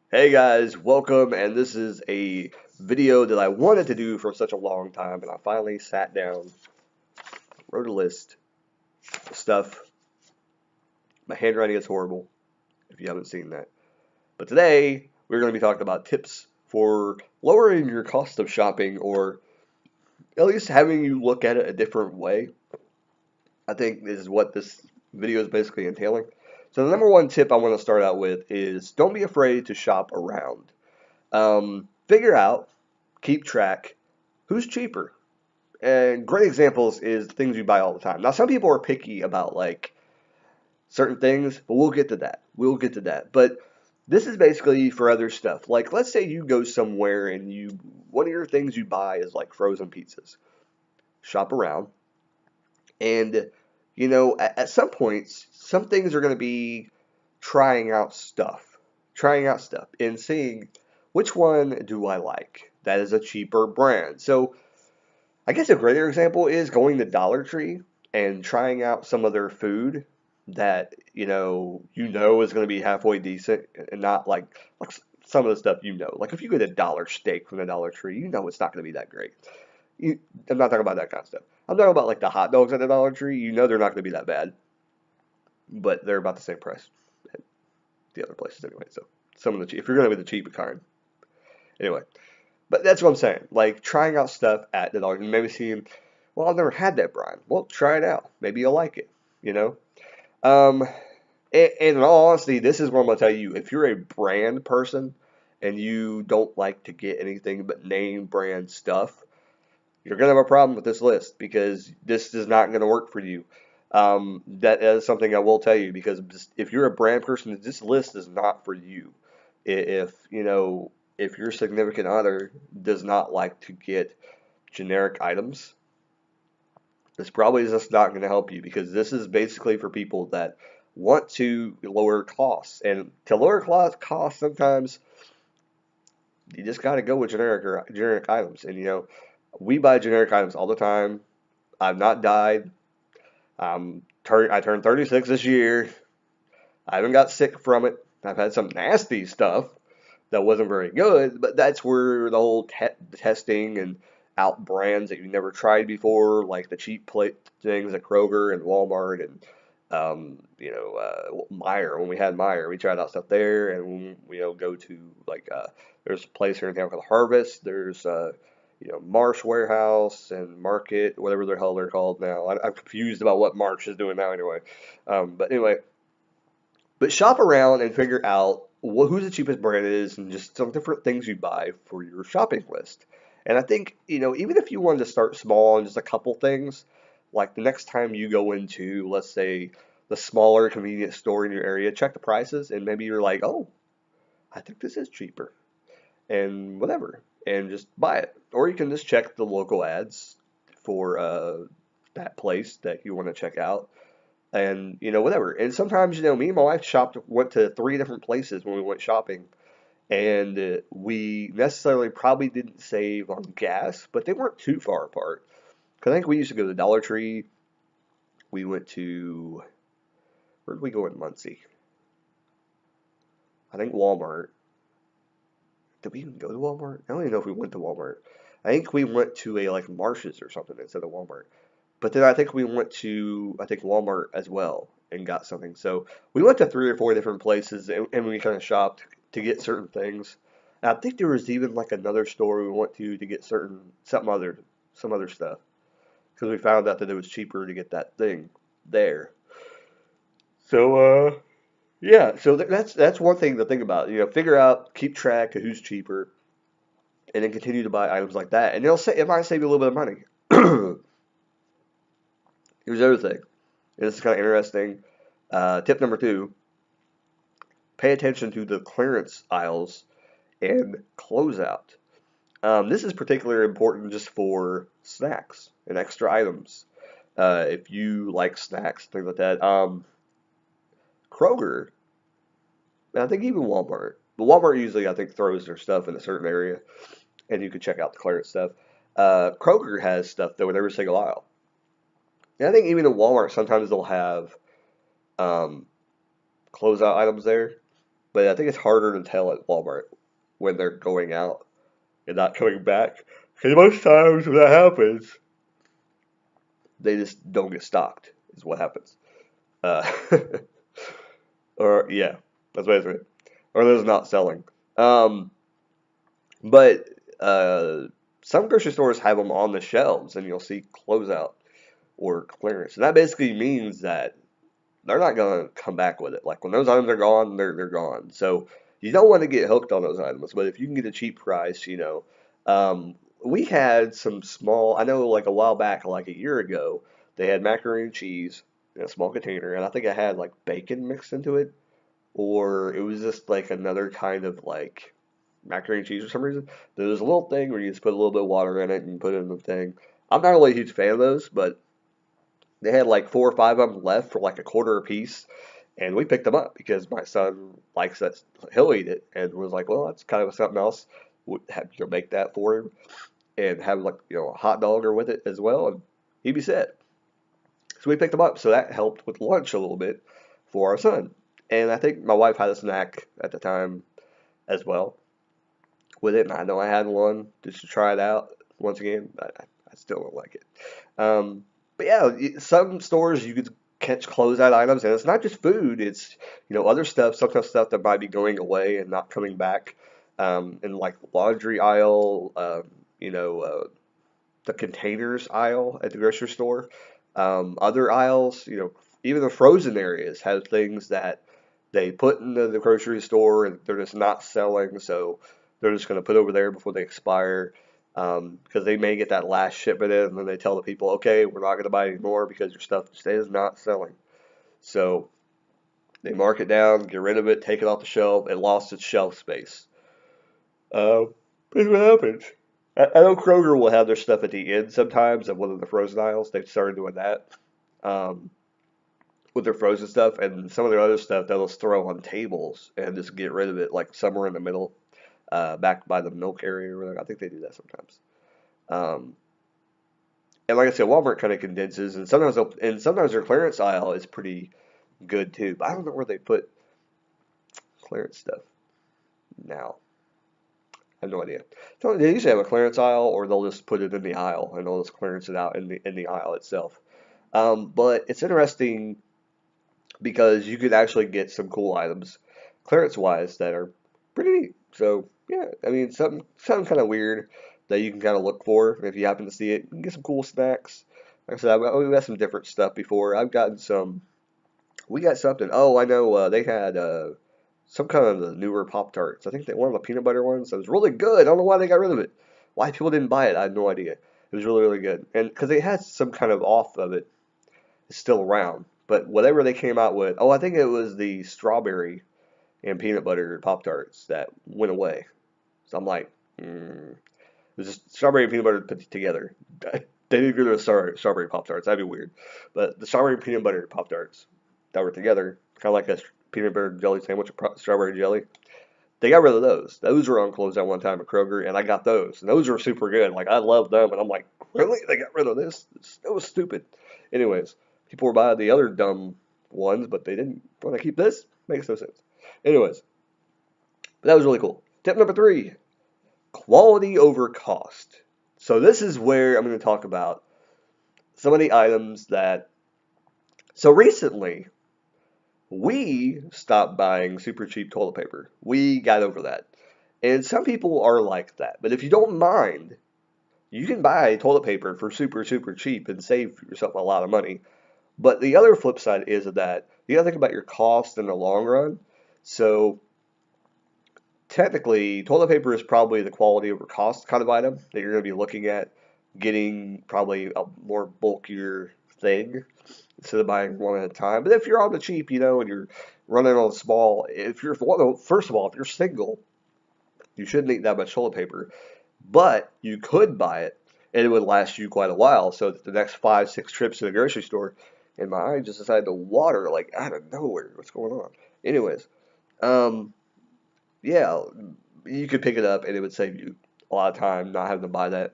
Hey guys, welcome, and this is a video that I wanted to do for such a long time, and I finally sat down, wrote a list of stuff. My handwriting is horrible, if you haven't seen that. But today, we're going to be talking about tips for lowering your cost of shopping, or at least having you look at it a different way. I think this is what this video is basically entailing. So the number one tip I want to start out with is don't be afraid to shop around. Figure out, keep track, who's cheaper. And great examples is things you buy all the time. Now, some people are picky about like certain things, but we'll get to that. We'll get to that. But this is basically for other stuff. Like, let's say you go somewhere and you one of your things you buy is like frozen pizzas. Shop around, and at some points, some things are going to be trying out stuff, and seeing which one do I like. That is a cheaper brand. So I guess a greater example is going to Dollar Tree and trying out some of their food that you know is going to be halfway decent and not like some of the stuff like if you get a dollar steak from the Dollar Tree, you know it's not going to be that great. You, I'm not talking about that kind of stuff. I'm talking about like the hot dogs at the Dollar Tree. You know they're not going to be that bad, but they're about the same price at the other places anyway. So some of the if you're going to be the cheap kind anyway. But that's what I'm saying. Like trying out stuff at the Dollar Tree, maybe seeing, well, I've never had that brand. Well, try it out. Maybe you'll like it. You know. Um, and in all honesty, this is what I'm gonna tell you. If you're a brand person and you don't like to get anything but name brand stuff, you're gonna have a problem with this list because this is not gonna work for you. That is something I will tell you because if you're a brand person, this list is not for you. If if your significant other does not like to get generic items, this probably is just not going to help you because this is basically for people that want to lower costs. And to lower costs, sometimes you just got to go with generic items. And we buy generic items all the time. I've not died. I turned 36 this year. I haven't got sick from it. I've had some nasty stuff that wasn't very good, but that's where the whole testing and out brands that you never tried before, like the cheap plate things at Kroger and Walmart and Meyer. When we had Meyer, we tried out stuff there, and when we go to like there's a place here in town called Harvest. There's Marsh Warehouse and Market, whatever the hell they're called now. I'm confused about what Marsh is doing now anyway. But anyway, but shop around and figure out who the cheapest brand is and just some different things you buy for your shopping list. And I think, even if you wanted to start small on just a couple things, like the next time you go into, let's say, the smaller convenience store in your area, check the prices and maybe you're like, oh, I think this is cheaper and whatever, and just buy it. Or you can just check the local ads for that place that you want to check out and whatever. And sometimes me and my wife went to three different places when we went shopping, and we necessarily probably didn't save on gas, but they weren't too far apart. Cause I think we used to go to the Dollar Tree. We went to where did we go in Muncie? I think Walmart. Did we even go to Walmart? I don't even know if we went to Walmart. I think we went to a like Marshes or something instead of Walmart. But then I think we went to Walmart as well and got something. So we went to three or four different places and we kind of shopped to get certain things. And I think there was even like another store we went to get some other stuff because we found out that it was cheaper to get that thing there. So yeah, so that's one thing to think about. Figure out, keep track of who's cheaper, and then continue to buy items like that, and it might save you a little bit of money. Here's the other thing. And this is kind of interesting. Tip number two, pay attention to the clearance aisles and closeout. This is particularly important just for snacks and extra items. If you like snacks, things like that. Kroger, and I think even Walmart. But Walmart usually, I think, throws their stuff in a certain area, and you can check out the clearance stuff. Kroger has stuff, though, in every single aisle. And I think even in Walmart, sometimes they'll have um, closeout items there. But I think it's harder to tell at Walmart when they're going out and not coming back. Because most times when that happens, they just don't get stocked, is what happens. Uh, or, yeah, that's basically it. Or they're just not selling. Um, but some grocery stores have them on the shelves, and you'll see closeout or clearance. And that basically means that they're not going to come back with it. Like when those items are gone, they're gone. So you don't want to get hooked on those items. But if you can get a cheap price, we had some small. I know like a while back, like a year ago, they had macaroni and cheese in a small container, and I think I had like bacon mixed into it, or it was just like another kind of like macaroni and cheese for some reason. There was a little thing where you just put a little bit of water in it and put it in the thing. I'm not really a huge fan of those, but they had like 4 or 5 of them left for like a quarter a piece, and we picked them up because my son likes that. He'll eat it, and was like, well, that's kind of something else. Would have make that for him and have like a hot dog or with it as well, and he'd be set. So we picked them up, so that helped with lunch a little bit for our son. And I think my wife had a snack at the time as well with it, and I know I had one just to try it out once again, but I still don't like it. But yeah, some stores you could catch closeout items, and it's not just food; it's other stuff, sometimes stuff that might be going away and not coming back. In like laundry aisle, the containers aisle at the grocery store. Other aisles, even the frozen areas have things that they put into the grocery store and they're just not selling, so they're just going to put over there before they expire. Because they may get that last shipment in, and then they tell the people, okay, we're not going to buy anymore because your stuff is not selling. So they mark it down, get rid of it, take it off the shelf. It lost its shelf space. That's what happens. I know Kroger will have their stuff at the end sometimes of one of the frozen aisles. They've started doing that um, with their frozen stuff, and some of their other stuff they'll just throw on tables and just get rid of it, like somewhere in the middle, back by the milk area or whatever. I think they do that sometimes. Um, and like I said, Walmart kind of condenses, and sometimes their clearance aisle is pretty good too. But I don't know where they put clearance stuff now. I have no idea. So they usually have a clearance aisle, or they'll just put it in the aisle and they'll just clearance it out in the aisle itself. But it's interesting because you could actually get some cool items clearance wise that are pretty neat. So yeah, I mean something kind of weird that you can kind of look for if you happen to see it. You can get some cool snacks. Like I said, we've got some different stuff before. I've gotten some. We got something. Oh, I know. They had some kind of the newer Pop Tarts. I think they one of the peanut butter ones. It was really good. I don't know why they got rid of it. Why people didn't buy it, I have no idea. It was really, really good. And because they had some kind of off of it, it's still around. But whatever they came out with, oh, I think it was the strawberry and peanut butter Pop Tarts that went away. So I'm like, it was just strawberry and peanut butter put together. They didn't go to strawberry Pop Tarts. That'd be weird. But the strawberry and peanut butter Pop Tarts that were together, kind of like a peanut butter jelly sandwich with strawberry jelly. They got rid of those. Those were on closeout one time at Kroger, and I got those. And those were super good. Like, I love them. And I'm like, really? They got rid of this? That was stupid. Anyways, people were buying the other dumb ones, but they didn't want to keep this. Makes no sense. Anyways, but that was really cool. Tip number 3, quality over cost. So this is where I'm going to talk about some of the items that. So recently, we stopped buying super cheap toilet paper. We got over that. And some people are like that. But if you don't mind, you can buy toilet paper for super, super cheap and save yourself a lot of money. But the other flip side is that you got to think about your cost in the long run. So technically, toilet paper is probably the quality over cost kind of item that you're going to be looking at getting probably a more bulkier thing instead of buying one at a time. But if you're on the cheap, and you're running on small, if you're first of all, if you're single, you shouldn't need that much toilet paper. But you could buy it, and it would last you quite a while. So the next 5, 6 trips to the grocery store, and my eye just decided to water like out of nowhere. What's going on? Anyways, um, yeah, you could pick it up, and it would save you a lot of time not having to buy that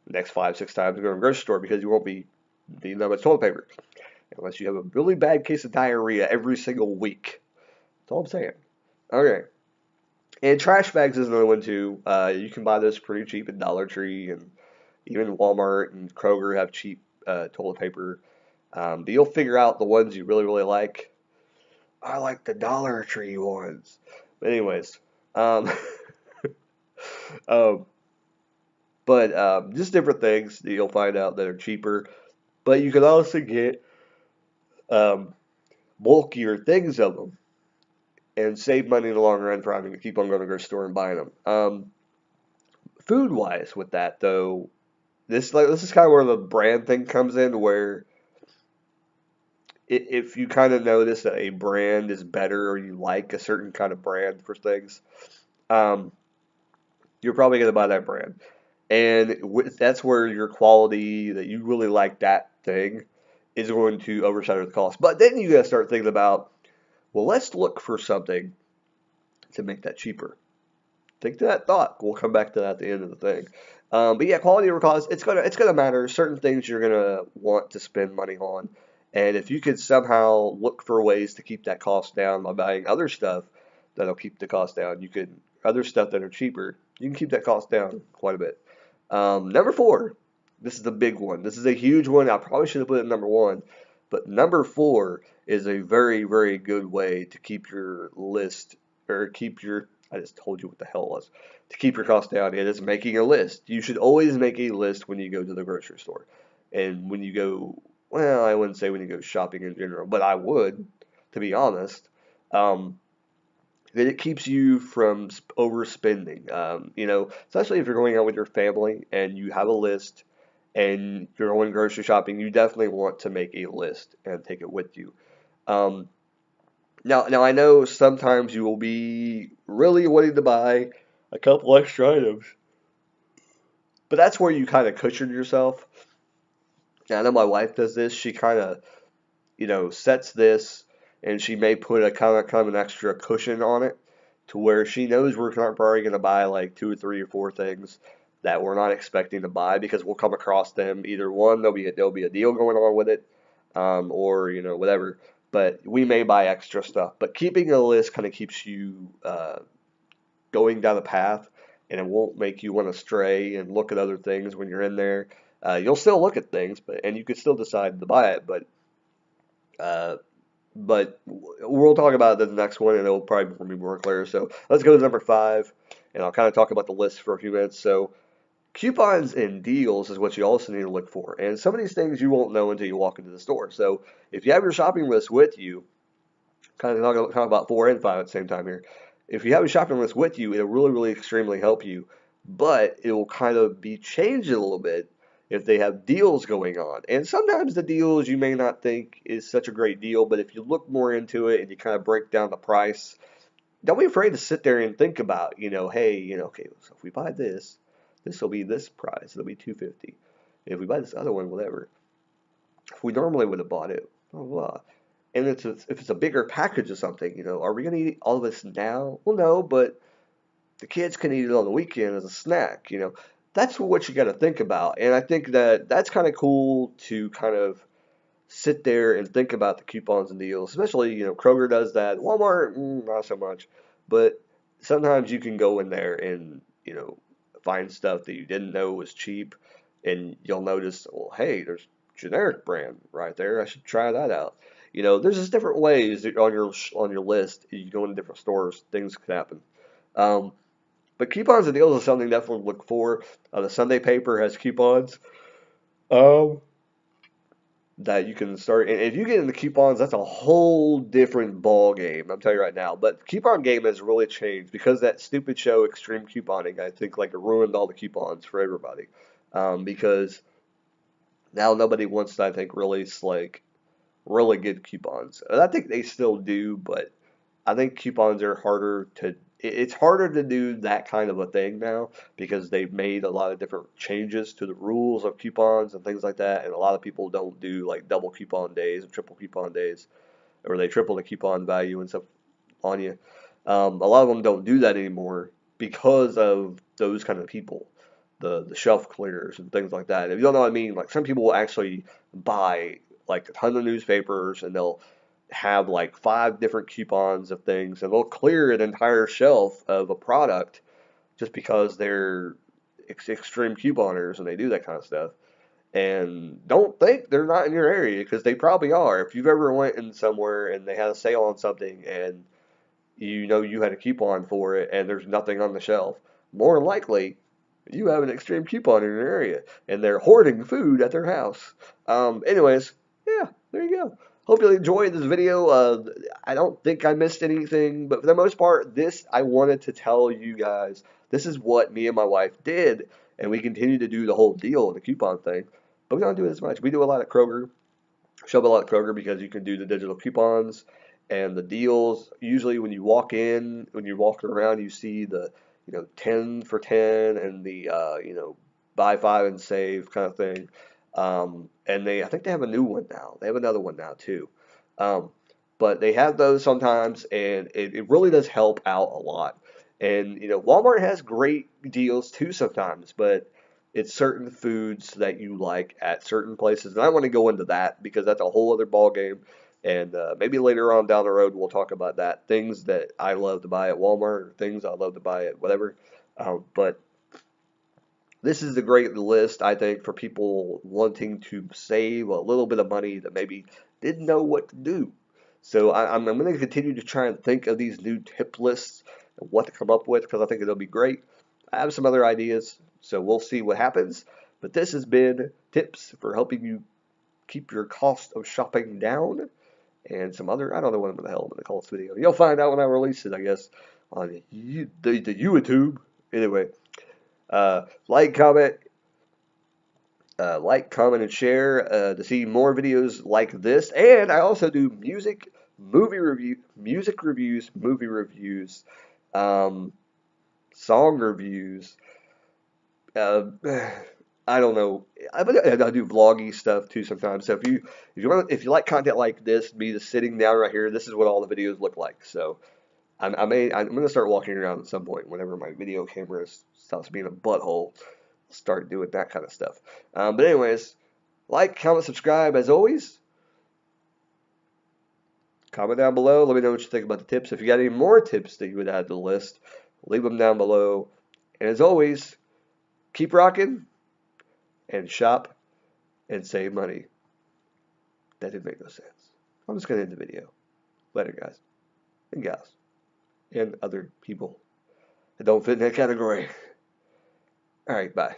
the next 5, 6 times to go to the grocery store because you won't be needing that much toilet paper unless you have a really bad case of diarrhea every single week. That's all I'm saying. Okay, And trash bags is another one too. You can buy those pretty cheap at Dollar Tree, and even Walmart and Kroger have cheap toilet paper. But you'll figure out the ones you really, really like. I like the Dollar Tree ones. But anyways, um, um, but just different things that you'll find out that are cheaper. But you can also get um, bulkier things of them and save money in the long run for having to keep on going to the grocery store and buying them. Food wise, with that though, this is kind of where the brand thing comes in, where if you kind of notice that a brand is better or you like a certain kind of brand for things, um, you're probably going to buy that brand. And that's where your quality that you really like that thing is going to overshadow the cost. But then you got to start thinking about, well, let's look for something to make that cheaper. Think to that thought. We'll come back to that at the end of the thing. But yeah, quality over cost, it's gonna matter. Certain things you're gonna want to spend money on, and if you could somehow look for ways to keep that cost down by buying other stuff that'll keep the cost down, you could other stuff that are cheaper, you can keep that cost down quite a bit. Number four, this is the big one. This is a huge one. I probably should have put it number one, but number four is a very, very good way to keep your list or keep your. I just told you what the hell it was. To keep your costs down, it is making a list. You should always make a list when you go to the grocery store, and when you go. Well, I wouldn't say when you go shopping in general, but I would, to be honest. Um, that it keeps you from overspending. Especially if you're going out with your family and you have a list and you're going grocery shopping, you definitely want to make a list and take it with you. Um, now I know sometimes you will be really wanting to buy a couple extra items, but that's where you kind of cushion yourself. Now, I know my wife does this. She kind of, sets this, and she may put a kind of an extra cushion on it to where she knows we're not probably going to buy like two or three or four things that we're not expecting to buy because we'll come across them. Either one, there'll be a deal going on with it, or whatever. But we may buy extra stuff. But keeping a list kind of keeps you going down the path, and it won't make you want to stray and look at other things when you're in there. You'll still look at things, and you could still decide to buy it, uh, but we'll talk about the next one, and it'll probably be more clear. So let's go to number five, and I'll kind of talk about the list for a few minutes. So coupons and deals is what you also need to look for, and some of these things you won't know until you walk into the store. So if you have your shopping list with you, kind of talk about four and five at the same time here. If you have a shopping list with you, it'll really, really extremely help you, but it will kind of be changed a little bit if they have deals going on. And sometimes the deals you may not think is such a great deal, but if you look more into it and you kind of break down the price, don't be afraid to sit there and think about, hey, okay, so if we buy this, this will be this price. It'll be 250. If we buy this other one, whatever. If we normally would have bought it, blah, blah, blah. And if it's a bigger package of something, are we going to eat all of this now? Well, no, but the kids can eat it on the weekend as a snack. That's what you got to think about. And I think that that's kind of cool to kind of sit there and think about the coupons and deals. Especially, Kroger does that. Walmart, not so much. But sometimes you can go in there and, find stuff that you didn't know was cheap. And you'll notice, well, hey, there's generic brand right there. I should try that out. There's just different ways that on your list. You go into different stores, things can happen. Um, but coupons and deals is something definitely to look for. The Sunday paper has coupons um, that you can start. And if you get into coupons, that's a whole different ball game. I'm telling you right now. But the coupon game has really changed because that stupid show, Extreme Couponing, I think like it ruined all the coupons for everybody. Because now nobody wants to, I think, release like really good coupons. And I think they still do, but I think coupons are harder to. It's harder to do that kind of a thing now because they've made a lot of different changes to the rules of coupons and things like that. And a lot of people don't do like double coupon days and triple coupon days, or they triple the coupon value and stuff on you. A lot of them don't do that anymore because of those kind of people, the shelf clearers and things like that. If you don't know what I mean, like some people will actually buy like a ton of newspapers and they'll have like 5 different coupons of things, and they'll clear an entire shelf of a product just because they're extreme couponers and they do that kind of stuff. And don't think they're not in your area, because they probably are. If you've ever went in somewhere and they had a sale on something and you know you had a coupon for it and there's nothing on the shelf, more likely you have an extreme coupon in your area and they're hoarding food at their house. Anyways, yeah, there you go. Hope you enjoyed this video. I don't think I missed anything, but for the most part, this I wanted to tell you guys. This is what me and my wife did, and we continue to do the whole deal, the coupon thing. But we don't do it as much. We do a lot at Kroger. Shop a lot at Kroger because you can do the digital coupons and the deals. Usually, when you walk in, when you're walking around, you see the 10 for 10 and the buy 5 and save kind of thing. And I think they have a new one now. They have another one now too. Um, but they have those sometimes, and it really does help out a lot. And Walmart has great deals too sometimes, but it's certain foods that you like at certain places. And I want to go into that because that's a whole other ball game. And maybe later on down the road we'll talk about that. Things that I love to buy at Walmart, or things I love to buy at whatever. But this is a great list, I think, for people wanting to save a little bit of money that maybe didn't know what to do. So I'm going to continue to try and think of these new tip lists and what to come up with, because I think it'll be great. I have some other ideas, so we'll see what happens. But this has been tips for helping you keep your cost of shopping down, and some other, I don't know what the hell I'm going to call this video. You'll find out when I release it, I guess, on the YouTube. Anyway, like, comment, and share to see more videos like this. And I also do music reviews, movie reviews, song reviews. Uh, I don't know. I do vloggy stuff too sometimes. So if you like content like this, me just sitting down right here, this is what all the videos look like. So I'm gonna start walking around at some point whenever my video camera stops being a butthole. Start doing that kind of stuff. But anyways, like, comment, subscribe as always. Comment down below. Let me know what you think about the tips. If you got any more tips that you would add to the list, leave them down below. And as always, keep rocking and shop and save money. That didn't make no sense. I'm just going to end the video. Later, guys and gals and other people that don't fit in that category. All right, bye.